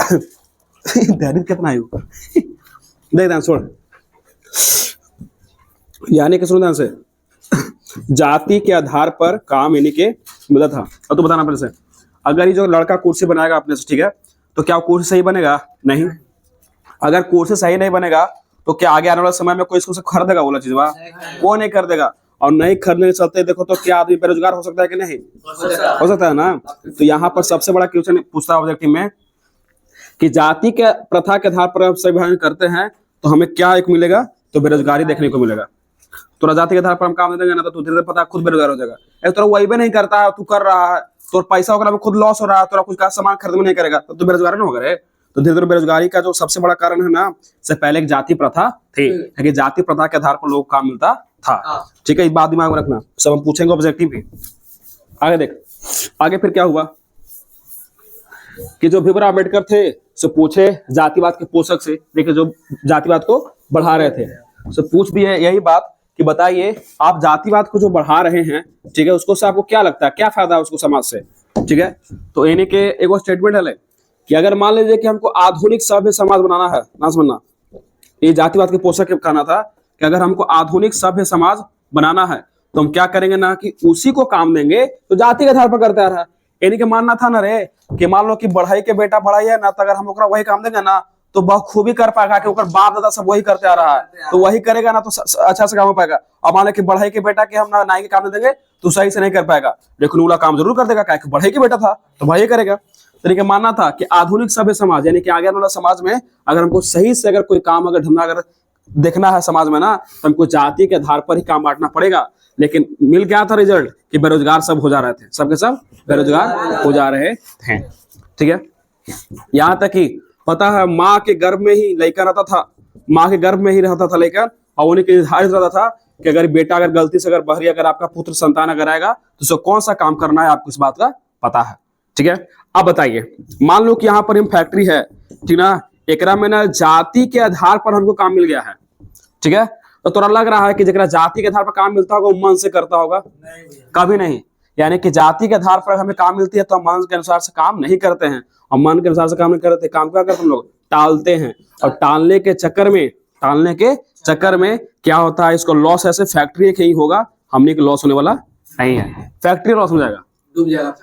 धैर्य कितना है देख ध्यान छोड़, यानी कि सुनो ध्यान से, जाति के आधार पर काम यानी के मिला था। अब तो बताना पहले से, अगर ये जो लड़का कुर्सी बनाएगा अपने से, ठीक है, तो क्या कुर्सी सही बनेगा? नहीं। अगर कुर्सी सही नहीं बनेगा तो क्या आगे आने वाले समय में कोई इसको खरीदेगा? बोला चीज वाह, वो नहीं खरीदेगा। और नहीं खरीदने के चलते देखो तो क्या आदमी बेरोजगार हो सकता है कि नहीं? हो सकता है ना। तो यहाँ पर सबसे बड़ा क्वेश्चन पूछता है ऑब्जेक्टिव में कि जाति के प्रथा के आधार पर हम सभी करते हैं तो हमें क्या एक मिलेगा? तो बेरोजगारी देखने को मिलेगा। तो जाति के आधार पर हम काम देंगे ना तो धीरे धीरे पता खुद बेरोजगार हो जाएगा। एक तो वही भी नहीं करता है, तू कर रहा है, तो पैसा वगैरह में खुद लॉस हो रहा है, तो कुछ का सामान खरीद में नहीं करेगा तो तू बेरोजगार नहीं होगा रे। तो धीरे धीरे बेरोजगारी का जो सबसे बड़ा कारण है ना, से पहले एक जाति प्रथा थी, कि जाति प्रथा के आधार पर लोग काम मिलता था। ठीक है, इस बात दिमाग में रखना, सब हम पूछेंगे ऑब्जेक्टिव भी। आगे देख, आगे फिर क्या हुआ कि जो भीमराव अम्बेडकर थे सो पूछे जातिवाद के पोषक से, देखिए जो जातिवाद को बढ़ा रहे थे, सो पूछ भी है यही बात कि बताइए आप जातिवाद को जो बढ़ा रहे हैं, ठीक है, उसको से आपको क्या लगता है, क्या फायदा है उसको समाज से? ठीक है, तो इन्हीं के एक स्टेटमेंट है कि अगर मान लीजिए कि हमको आधुनिक सभ्य समाज बनाना है, ना समझना, ये जातिवाद के पोषक के कहना था कि अगर हमको आधुनिक सभ्य समाज बनाना है तो हम क्या करेंगे ना कि उसी को काम देंगे तो जाति के आधार पर करते आ रहा है। यानी कि मानना था ना रे कि मान लो कि बढ़ाई के बेटा बढ़ाई है ना, तो अगर हम ओकरा वही काम देंगे ना तो बखूबी कर पाएगा कि ओकर बाप दादा सब वही करते आ रहा है, तो वही करेगा ना तो अच्छा से काम हो पाएगा। और मान लो कि बढ़ाई के बेटा के हम ना नाई के काम दे देंगे तो सही से नहीं कर पाएगा, लेकिन वाला काम जरूर कर देगा, क्या बढ़ाई के बेटा था तो वही करेगा। तरीके मानना था कि आधुनिक सभ्य समाज यानी कि आगे वाला समाज में अगर हमको सही से अगर कोई काम अगर धंधा अगर देखना है समाज में ना, तो हमको जाति के आधार पर ही काम बांटना पड़ेगा। लेकिन मिल गया था रिजल्ट कि बेरोजगार सब हो जा रहे थे, सबके सब बेरोजगार हो जा रहे थे। ठीक है, यहाँ तक कि पता है माँ के गर्भ में ही लड़का रहता था, माँ के गर्भ में ही रहता था लड़का, और उन्हें निर्धारित रहता था कि अगर बेटा अगर गलती से अगर बहरी अगर आपका पुत्र संतान अगर आएगा तो उसको कौन सा काम करना है, आपको इस बात का पता है। ठीक है, अब बताइए, मान लो कि यहाँ पर हम फैक्ट्री है, ठीक ना, एकरा में ना जाति के आधार पर हमको काम मिल गया है। ठीक है, तो थोड़ा लग रहा है कि जरा जाति के आधार पर काम मिलता होगा वो मन से करता होगा? कभी नहीं। यानी कि जाति के आधार पर हमें काम मिलती है तो हम मन के अनुसार से काम नहीं करते हैं, और मन के अनुसार से काम नहीं करते, काम क्या करते हम लोग? टालते हैं। और टालने के चक्कर में क्या होता है, इसको लॉस ऐसे फैक्ट्री के ही होगा, हमने को लॉस होने वाला नहीं है, फैक्ट्री लॉस हो जाएगा, डूब जाएगा।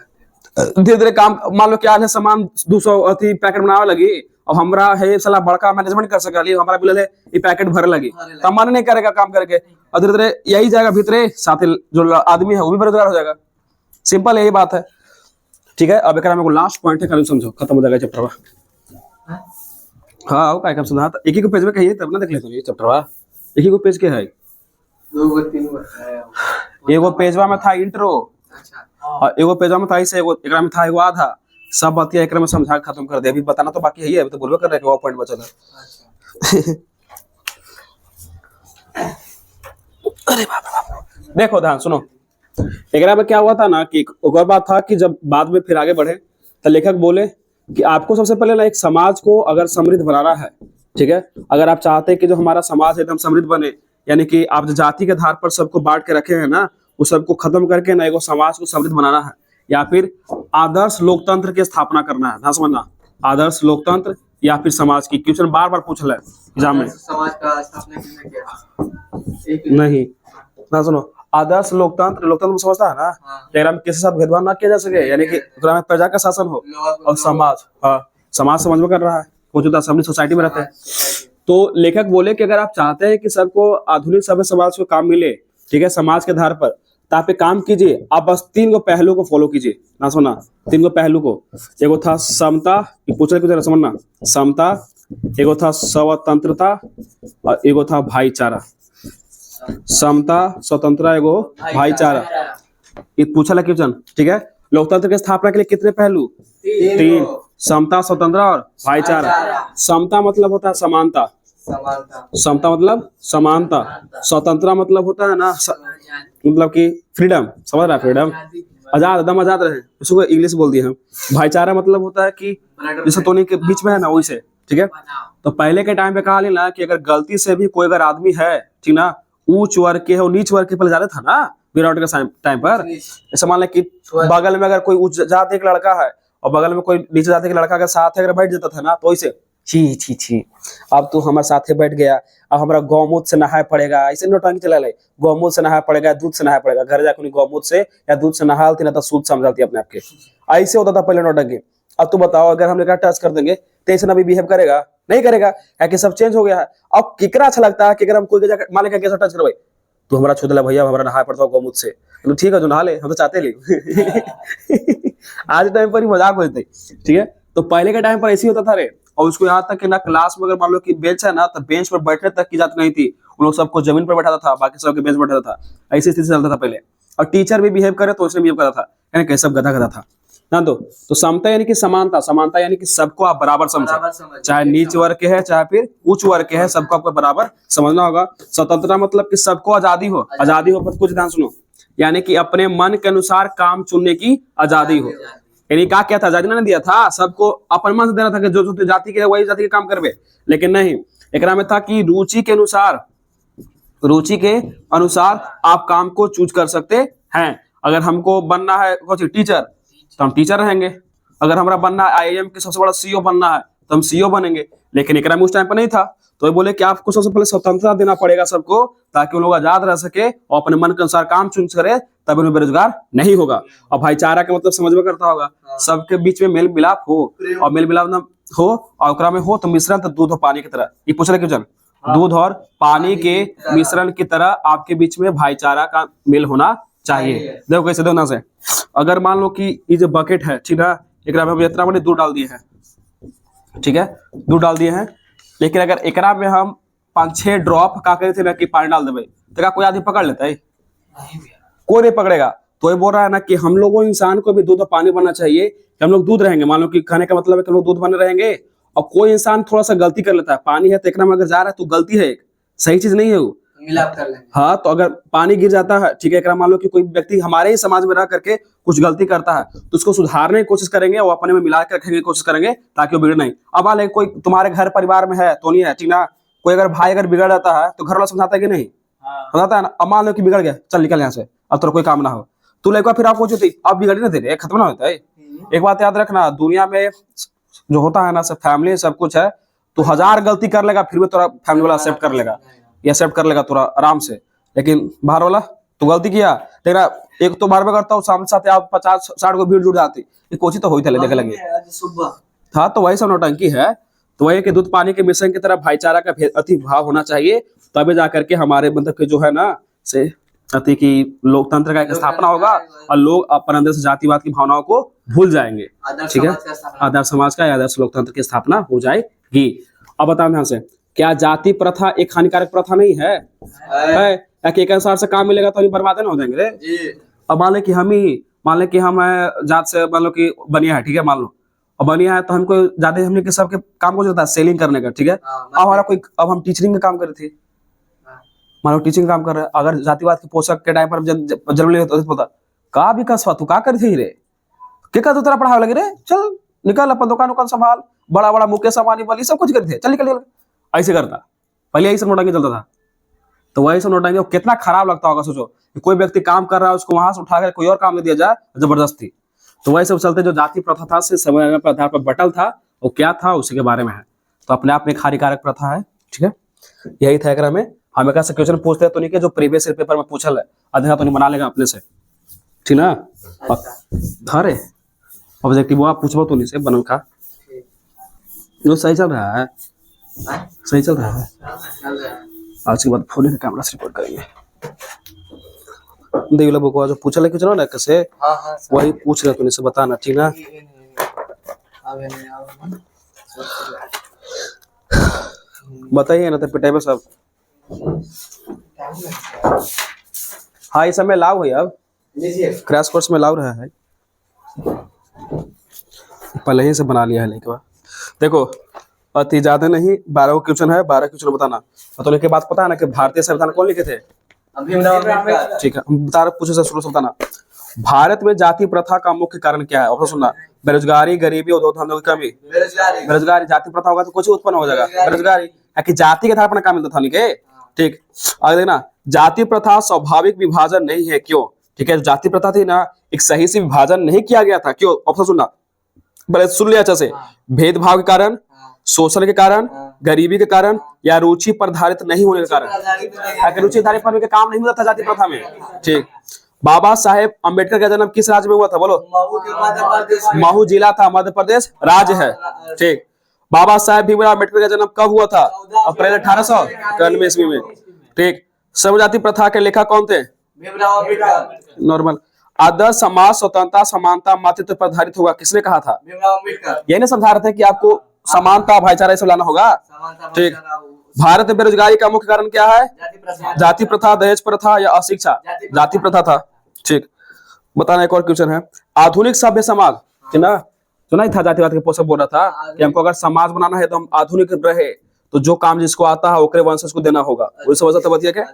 धीरे धीरे काम, मान लो क्या है सामान 200 पैकेट बनावे लगी और हमरा है साला बड़का मैनेजमेंट कर सका ली, हमारा बिल है ये पैकेट भरे लगी तो मन नहीं करेगा काम करके, और धीरे धीरे यही जाएगा भीतरे, साथ ही जो आदमी है वो भी बेरोजगार हो जाएगा। सिंपल यही बात है। ठीक है, अब एक लास्ट पॉइंट है, कल समझो, खत्म हो जाएगा चैप्टर। हाँ क्या काम समझा, एक ही को पेज में कहिए तब ना देख लेते ये चैप्टर। एक ही को पेज के है, एगो पेजवा में था इंट्रो, और एगो पेजवा में था इसे, एगो एकरा में था एगो आधा, सब बतिया एकरा में समझा खत्म कर दे। अभी बताना तो बाकी है, अभी तो बोलबे कर रहे हैं कि वो पॉइंट बचा था। अरे बाप रे, देखो ध्यान सुनो, एकरा में क्या हुआ था ना कि एक बात था कि जब बाद में फिर आगे बढ़े तो लेखक बोले कि आपको सबसे पहले ना एक समाज को अगर समृद्ध बनाना है, ठीक है, अगर आप चाहते हैं कि जो हमारा समाज एकदम समृद्ध बने, यानी कि आप जो जाति के आधार पर सबको बांट के रखे हैं ना, उस सबको खत्म करके ना एगो समाज को समृद्ध बनाना है, या फिर आदर्श लोकतंत्र की स्थापना करना है। ना समझना, आदर्श लोकतंत्र या फिर समाज की, क्वेश्चन बार बार पूछ रहा है एग्जाम में। समाज का स्थापना नहीं, ना सुनो, आदर्श लोकतंत्र, लोकतंत्र समझता है ना, में किसी साथ भेदभाव ना किया जा सके, यानी कि प्रजा का शासन हो, और समाज, हाँ समाज समझ में कर रहा है, वो जो असेंबली सोसाइटी में रहते हैं। तो लेखक बोले कि अगर आप चाहते हैं कि सबको आधुनिक सभ्य समाज को काम मिले, ठीक है, समाज के आधार पर, तो आप एक काम कीजिए, आप बस 3 गो पहलू को फॉलो कीजिए। ना सुना, 3 गो पहलू को, एगो था समता, पूछने की जरा समझना, समता, एगो था स्वतंत्रता, और एगो था भाईचारा। समता, स्वतंत्रता, एगो भाईचारा, ये पूछा ला क्वेश्चन। ठीक है, लोकतंत्र की स्थापना के लिए कितने पहलू? 3, समता, स्वतंत्र और भाईचारा। समता मतलब होता है समानता, समता मतलब समानता, स्वतंत्रता मतलब होता है ना मतलब कि फ्रीडम, समझ रहा है, फ्रीडम, आजाद, एकदम आजाद रहे, उसको इंग्लिश बोल दिए हम। भाईचारा मतलब होता है कि जैसे दोनों के बीच में है ना, वैसे। ठीक है, तो पहले के टाइम पे कहा ना कि अगर गलती से भी कोई अगर आदमी है, ठीक ना, ऊंच वर्ग के हो नीच वर्ग के पहले ज्यादा था ना विराट के टाइम पर, ऐसा मान लें कि बगल में अगर कोई उच्च जाति एक लड़का है और बगल में कोई नीचे जाते के लड़का के साथ अगर बैठ जाता था ना तो ऐसे छी छी छी, अब तू हमारे साथे बैठ गया, अब हमारा गौमूत्र से नहाया पड़ेगा, ऐसे नौटंकी चला ले, गौमूत्र से नहाया पड़ेगा, दूध से नहाया पड़ेगा, घर जाकर गौमूत्र से या दूध से नहालती ना तो सूद समझाती अपने आपके, ऐसे होता था पहले नौटंकी। अब तू बताओ अगर हमने कहा टच कर देंगे तो ऐसे ना भी बिहेव करेगा, नहीं करेगा, है कि सब चेंज हो गया है। अब किकरा अच्छा लगता है कि अगर हम कोई मान लेगा कैसा टच करवाई, तू हमारा छू दिला भैया, हमारा नहाया पड़ता गौमूत्र से, तो ठीक है जो नहा ले, हम तो चाहते ले आज टाइम पर ही मजाक होते थे, ठीक है। तो पहले के टाइम पर ऐसे ही होता था रे, और उसको यहाँ तक कि ना क्लास में अगर मान लो कि बेंच है ना तो बेंच पर बैठने तक की जाती नहीं थी, उन लोग सबको जमीन पर बैठाता था, बाकी सबके बेंच पर बैठाता था, ऐसी स्थिति चलता था पहले। और टीचर भी बिहेव करे तो उसने बिहेव करता था, यानी कैसा गधा गधा था ना। तो समता यानी कि समानता, समानता यानी कि सबको आप बराबर समझो, चाहे नीच वर्ग के है चाहे फिर उच्च वर्ग के है, सबको आपको बराबर समझना होगा। स्वतंत्रता मतलब कि सबको आजादी हो, आजादी हो पर कुछ ध्यान सुनो, यानी कि अपने मन के अनुसार काम चुनने की आजादी हो। यानी क्या था, आजादी ना दिया था, सबको अपन मन से देना था कि जो जो जाति के वही जाति के काम करवे, लेकिन नहीं, एक में था कि रुचि के अनुसार, रुचि के अनुसार आप काम को चूज कर सकते हैं। अगर हमको बनना है टीचर तो हम टीचर रहेंगे, अगर हमारा बनना है आईआईएम के सबसे बड़ा सीईओ बनना है तो हम सीईओ बनेंगे, लेकिन एक में उस टाइम पर नहीं था। तो ये बोले कि आपको सबसे पहले स्वतंत्रता देना पड़ेगा सबको, ताकि वो लोग आजाद रह सके और अपने मन के अनुसार काम चुन करे, तब उन्हें बेरोजगार नहीं होगा। और भाईचारा का मतलब समझ में करता होगा, सबके बीच में मेल मिलाप हो, और मेल मिलाप ना हो और में हो तो मिश्रण तो दूध और पानी की तरह, ये पूछ रहे क्यों जन, दूध और पानी के मिश्रण की तरह आपके बीच में भाईचारा का मेल होना चाहिए। देखो कैसे देखो ना से, अगर मान लो कि ये जो बकेट है, ठीक है, एक में हम इतना बड़े दूध डाल दिए हैं, ठीक है, दूध डाल दिए हैं, लेकिन अगर एकरा में हम 5-6 ड्रॉप का करे थे ना कि पानी डाल देवे तो क्या कोई आदमी पकड़ लेता है? कोई नहीं पकड़ेगा। तो ये बोल रहा है ना कि हम लोगों इंसान को भी दूध और पानी बनना चाहिए, कि हम लोग दूध रहेंगे, मान लो कि खाने का मतलब है कि हम लोग दूध बने रहेंगे, और कोई इंसान थोड़ा सा गलती कर लेता है, पानी है तो एकरा में अगर जा रहा है तो गलती है, एक सही चीज नहीं है वो, मिलाप कर लेंगे। हाँ, तो अगर पानी गिर जाता है, ठीक है, एकरा मान लो कि कोई व्यक्ति हमारे ही समाज में रह करके कुछ गलती करता है तो उसको सुधारने की कोशिश करेंगे और अपने में मिला के रखने की कोशिश करेंगे ताकि वो बिगड़े नहीं। अब मान कोई तुम्हारे घर परिवार में है तो नहीं है, ठीक ना, कोई अगर भाई अगर बिगड़ जाता है तो घर वाला समझाता है कि नहीं, समझाता है ना। अब मान लो कि बिगड़ गया, चल निकल यहाँ से, अब तेरा कोई काम ना हो, तू एक बार फिर आप सोचो अब बिगड़ ना तेरे, खत्म ना होता है। एक बात याद रखना, दुनिया में जो होता है ना सब फैमिली सब कुछ है, तो 1000 गलती कर लेगा फिर भी तोरा फैमिली वाला एक्सेप्ट कर लेगा, ये एक्सेप्ट कर लेगा तोरा आराम से, लेकिन बाहर वाला तो गलती किया तेरा एक तो बार बार करता हूँ, सामने साथ आप 50-60 को भीड़ जुड़ जाती, कोची तो होई देखे लगे था। तो वही सब नौटंकी है। तो वही कि दूध पानी के मिश्रण की तरह भाईचारा का अति भाव होना चाहिए, तभी जाकर के हमारे मतलब के जो है ना से अति की लोकतंत्र का एक स्थापना होगा और लोग अपन अंदर से जातिवाद की भावनाओं को भूल जाएंगे, ठीक है, आदर्श समाज का आदर्श लोकतंत्र की स्थापना हो जाएगी। अब बताओ ध्यान से, क्या जाति प्रथा एक हानिकारक प्रथा नहीं है? एक अनुसार से काम मिलेगा तो हम बर्बाद ना हो जाएंगे रे। अब मान ले कि हम जात से मान लो कि बनिया है, ठीक है, मान लो अब बनिया है तो हमको ज्यादा हमने के सबके काम को होता है सेलिंग करने का, ठीक है। अब हमारा कोई, अब हम टीचिंग का काम कर रहे थे, मान लो टीचिंग काम कर रहे हैं, अगर जातिवाद के पोषक के टाइम पर जरूरी होता का विकास हुआ, तू का कर थे रे, क्या तेरा पढ़ावे लगे रे, चल निकल अपन दुकान संभाल, बड़ा बड़ा मुकेश अंबानी वाली सब कुछ करते थे, चल निकल, ऐसे करता, पहले यही सब नोटंकी चलता था। तो वही सब नोटंकी कितना खराब लगता होगा, सोचो कि कोई व्यक्ति काम कर रहा है उसको वहां से उठाकर कोई और काम दे दिया जाए जबरदस्ती। तो वही सब चलते, जो जाति प्रथा था से समय पर आधार पर बटल था, वो क्या था उसी के बारे में है। तो अपने आप में एक हानिकारक प्रथा है, ठीक है, यही था। एकरा में हमें कैसे क्वेश्चन पूछते हैं तो नहीं कि जो प्रीवियस ईयर पेपर में पूछल है आधा तो नहीं बना लेगा अपने से, ठीक ना। अरे ऑब्जेक्टिव वो आप पूछबो तो नहीं से बनल का, जो सही चल रहा है, सही चल रहा है। आज के बाद फोन का कैमरा से रिकॉर्ड करेंगे। देख लो बुक जो पूछल है क्वेश्चन ना कैसे, वही पूछ रहे तो नहीं से बताना, ठीक ना। बताइए ना तो पिटाई सब। हाँ, इस समय लाभ है, अब क्रैश कोर्स में लाभ रहा है, पहले ही से बना लिया है। लेकिन देखो अति ज्यादा नहीं, 12 क्वेश्चन है, 12 क्वेश्चन बताना। तो लेके बात पता है ना कि भारतीय संविधान कौन लिखे थे? ठीक है, बता पूछे से शुरू से बताना। भारत में जाति प्रथा का मुख्य कारण क्या है? ऑप्शन सुनना, बेरोजगारी, गरीबी, उद्योग धंधों की कमी। बेरोजगारी, जाति प्रथा होगा तो कुछ उत्पन्न हो जाएगा, बेरोजगारी, कि जाति के आधार पर काम मिलता था, नहीं के, ठीक। आगे देखना, जाति प्रथा स्वाभाविक विभाजन नहीं है, क्यों? ठीक है, जाति प्रथा थी ना, एक सही से विभाजन नहीं किया गया था, क्यों? ऑप्शन सुनना, पहले सुन लिया अच्छा से, भेदभाव के कारण, शोषण के कारण, गरीबी के कारण, या रुचि पर आधारित नहीं होने के कारण। अगर रुचि आधारित पर काम नहीं होता था जाति प्रथा में। ठीक। बाबा साहेब अम्बेडकर का जन्म किस राज्य में हुआ था बोलो? महू जिला था, मध्य प्रदेश राज्य है। ठीक। बाबा साहेब भीमराव अम्बेडकर का जन्म कब हुआ था? अप्रैल 1891 ईस्वी में। ठीक। सर्व जाति प्रथा के लेखक कौन थे? नॉर्मल। आदर्श समाज स्वतंत्रता, समानता, मातृत्व पर आधारित होगा, किसने कहा था? यही ना समझा रहे थे कि आपको समानता, भाईचारा सब लाना होगा। ठीक। भारत में बेरोजगारी का मुख्य कारण क्या है? जाति प्रथा, दहेज प्रथा या अशिक्षा? जाति प्रथा था। ठीक। बताना, एक और क्वेश्चन है। आधुनिक सभ्य समाज, ना सुना ही था, जातिवाद के पोषक बोल रहा था कि हमको अगर समाज बनाना है तो हम आधुनिक रहे, तो जो काम जिसको आता है ओकरे वंशज को देना होगा। वो समझ तो बतिया क्या?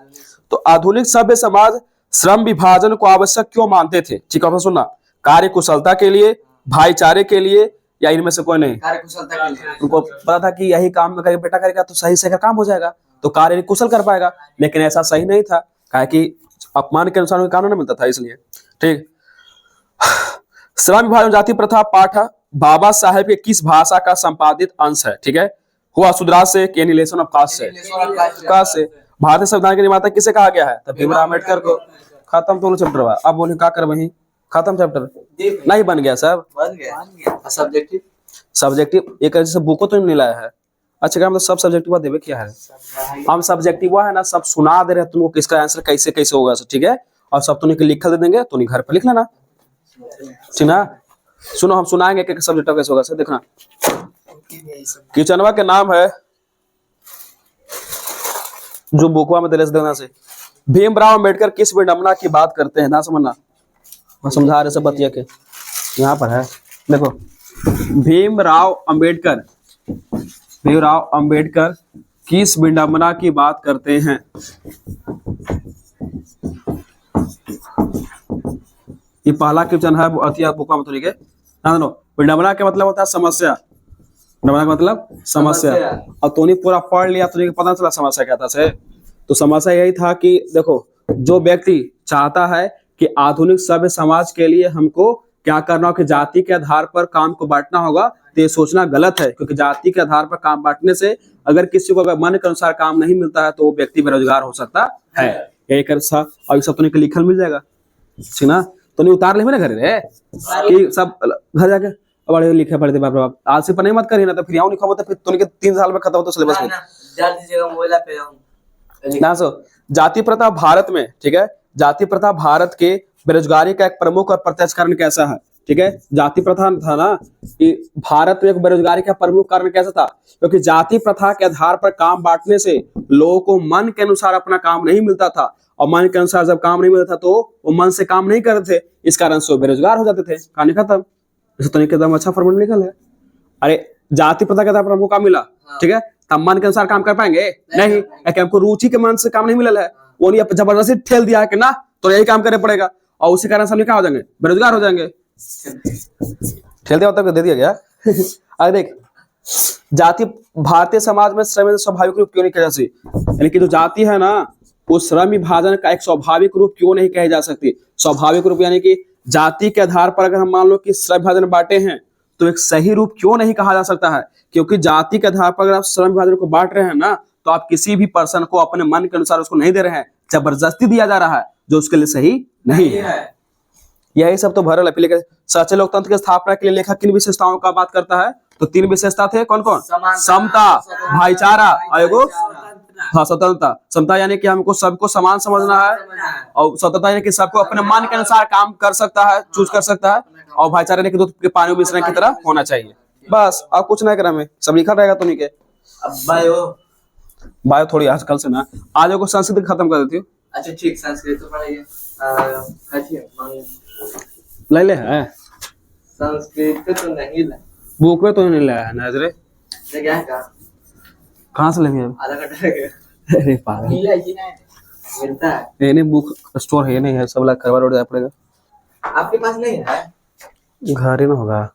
तो आधुनिक सभ्य समाज श्रम विभाजन को आवश्यक क्यों मानते थे? ठीक है, सुनना। कार्य कुशलता के लिए, भाईचारे के लिए, या इनमें से कोई नहीं? कार्य कुशलता के लिए। उनको पता था कि यही काम करेगा, बेटा करेगा तो सही से काम हो जाएगा, तो कार्य कुशल कर पाएगा। लेकिन ऐसा सही नहीं था, काहे कि अपमान के अनुसार कानून नहीं मिलता था, इसलिए। ठीक। श्रम विभाजन जाति प्रथा पाठ बाबा साहेब के किस भाषा का संपादित अंश है? ठीक है, हुआ सुद्राज से, एनिलेशन ऑफ कास्ट से। कास्ट से। भारतीय संविधान के निर्माता किसे कहा गया है? तब भीमराव अम्बेडकर को। खत्म दोनों चैप्टर हुआ। अब बोले क्या कर वही खत्म चैप्टर नहीं बन गया सब? बन गया। सब्जेक्टिव, सब्जेक्टिव एक जैसे बुको तो नहीं लाया है। अच्छा क्या मतलब सब सब्जेक्टिव देवे क्या है? हम सब्जेक्टिव है ना, सब सुना दे रहे हैं तुमको, किसका आंसर कैसे कैसे होगा। ठीक है, और सब तुमने लिखल दे देंगे, तो घर पर लिख लेना। ठीक ना? सुनो, हम सुनाएंगे कि सब्जेक्ट कैसे होगा। देखना, किचनवा के नाम है जो बुकवा में दलेस देना से। भीमराव अम्बेडकर किस विडंबना की बात करते हैं? ना समझना, मैं समझा रहे सब बतिया के। यहाँ पर है, देखो, भीमराव अम्बेडकर किस विडंबना की बात करते हैं? ये पहला क्वेश्चन है अतिया बुकवा में। तो लिखे विडंबना का मतलब होता है समस्या। विडंबना का मतलब समस्या। और तूने पूरा पढ़ लिया तो पता चला समस्या क्या था से। तो समस्या यही था कि देखो, जो व्यक्ति चाहता है कि आधुनिक सभ्य समाज के लिए हमको क्या करना हो कि जाति के आधार पर काम को बांटना होगा, तो ये सोचना गलत है। क्योंकि जाति के आधार पर काम बांटने से अगर किसी को अगर मन के अनुसार काम नहीं मिलता है तो वो व्यक्ति बेरोजगार हो सकता है। यही कर सा और सब तो लिखल मिल जाएगा। ठीक ना? तो नहीं उतार ले ना घर रे कि सब घर जाके बड़े लिखे पढ़ते बाप बाप आज से पर नहीं मत करिए ना, तो फिर यहाँ लिखा होता फिर तुम 3 साल में खत्म हो तो सिलेबस में ना। सो जाति प्रथा भारत में, ठीक है, जाति प्रथा भारत के बेरोजगारी का एक प्रमुख और प्रत्यक्ष कारण कैसा है? ठीक है, जाति प्रथा था ना कि भारत में बेरोजगारी का प्रमुख कारण कैसा था? क्योंकि जाति प्रथा के आधार पर काम बांटने से लोगों को मन के अनुसार अपना काम नहीं मिलता था, और मन के अनुसार जब काम नहीं मिलता था तो वो मन से काम नहीं करते थे, इस कारण से वो बेरोजगार हो जाते थे। कहानी खत्म। इस तरीके एकदम अच्छा फॉर्मूला निकल है। अरे जाति प्रथा के आधार पर हमको काम मिला, ठीक है, तब मन के अनुसार काम कर पाएंगे नहीं, हमको रुचि के मन से काम नहीं मिला है, वो नहीं जबरदस्ती ठेल दिया है कि ना तो यही काम करना पड़ेगा, और उसी कारण से क्या हो जाएंगे? बेरोजगार हो जाएंगे। ठेल दिया मतलब दे दिया गया। अरे देख, जाति भारतीय समाज में श्रम स्वाभाविक रूप क्यों नहीं कहा जा सकती? यानी कि जो जाति है ना, उस श्रम विभाजन का एक स्वाभाविक रूप क्यों नहीं कही जा सकती? स्वाभाविक रूप यानी कि जाति के आधार पर अगर हम मान लो कि श्रम विभाजन बांटे हैं तो एक सही रूप क्यों नहीं कहा जा सकता है? क्योंकि जाति के आधार पर अगर आप श्रम विभाजन को बांट रहे हैं ना, तो आप किसी भी पर्सन को अपने मन के अनुसार उसको नहीं दे रहे हैं, जबरदस्ती दिया जा रहा है, जो उसके लिए सही नहीं है। यही सब तो भरल है। सच्चे लोकतंत्र की स्थापना के लिए लेखक किन विशेषताओं का बात करता है? तो 3 विशेषता थे, कौन कौन? समता, भाईचारा और हाँ स्वतंत्रता। समता यानी कि हमको सबको समान समझना है, और स्वतंत्रता यानी कि सबको अपने मन के अनुसार काम कर सकता है, चूज कर सकता है, और भाईचारा यानी कि दूध के पानी मिश्रण की तरह होना चाहिए। बस अब कुछ नहीं करा, में सब लिखा रहेगा तो नहीं के। बायो थोड़ी आजकल से ना, आज को संस्कृत खत्म कर देती हूँ। अच्छा ठीक, संस्कृत तो पढ़ाइए। ले ले है संस्कृत तो नहीं ला, बुक में तो नहीं लाया है नजरे। क्या है कहाँ से लेंगे? आधा घंटा लगेगा। अरे पागल, मिलता है ये नहीं, बुक स्टोर है नहीं है, सब करवा रोड जाना पड़ेगा। आपके पास नहीं है? घर ही ना होगा।